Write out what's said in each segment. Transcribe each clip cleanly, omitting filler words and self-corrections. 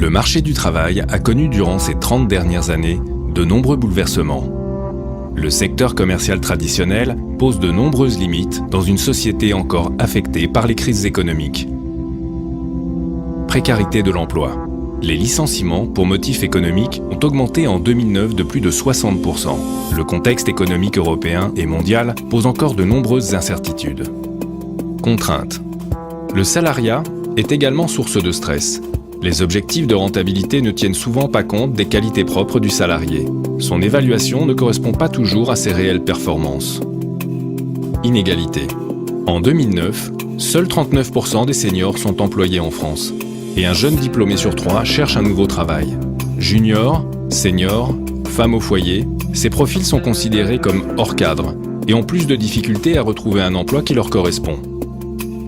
Le marché du travail a connu durant ces 30 dernières années de nombreux bouleversements. Le secteur commercial traditionnel pose de nombreuses limites dans une société encore affectée par les crises économiques. Précarité de l'emploi. Les licenciements pour motifs économiques ont augmenté en 2009 de plus de 60%. Le contexte économique européen et mondial pose encore de nombreuses incertitudes. Contraintes. Le salariat est également source de stress. Les objectifs de rentabilité ne tiennent souvent pas compte des qualités propres du salarié. Son évaluation ne correspond pas toujours à ses réelles performances. Inégalité. En 2009, seuls 39% des seniors sont employés en France. Et un jeune diplômé sur 3 cherche un nouveau travail. Junior, senior, femme au foyer, ces profils sont considérés comme hors cadre et ont plus de difficultés à retrouver un emploi qui leur correspond.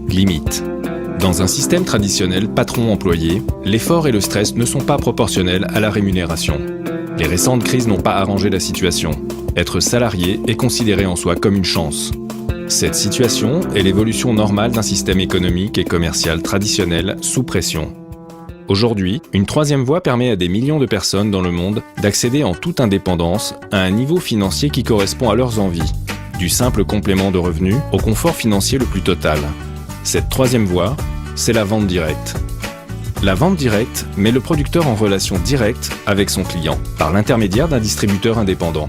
Limite. Dans un système traditionnel patron-employé, l'effort et le stress ne sont pas proportionnels à la rémunération. Les récentes crises n'ont pas arrangé la situation. Être salarié est considéré en soi comme une chance. Cette situation est l'évolution normale d'un système économique et commercial traditionnel sous pression. Aujourd'hui, une troisième voie permet à des millions de personnes dans le monde d'accéder en toute indépendance à un niveau financier qui correspond à leurs envies, du simple complément de revenus au confort financier le plus total. Cette troisième voie, c'est la vente directe. La vente directe met le producteur en relation directe avec son client, par l'intermédiaire d'un distributeur indépendant.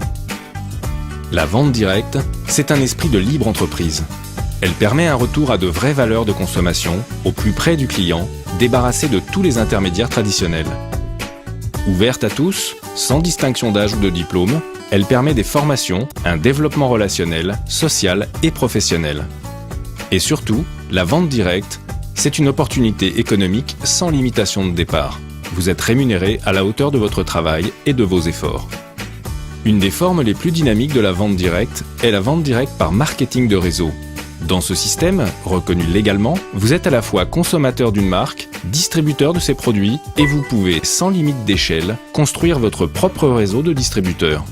La vente directe, c'est un esprit de libre entreprise. Elle permet un retour à de vraies valeurs de consommation, au plus près du client, débarrassé de tous les intermédiaires traditionnels. Ouverte à tous, sans distinction d'âge ou de diplôme, elle permet des formations, un développement relationnel, social et professionnel. Et surtout, la vente directe, c'est une opportunité économique sans limitation de départ. Vous êtes rémunéré à la hauteur de votre travail et de vos efforts. Une des formes les plus dynamiques de la vente directe est la vente directe par marketing de réseau. Dans ce système, reconnu légalement, vous êtes à la fois consommateur d'une marque, distributeur de ses produits et vous pouvez, sans limite d'échelle, construire votre propre réseau de distributeurs.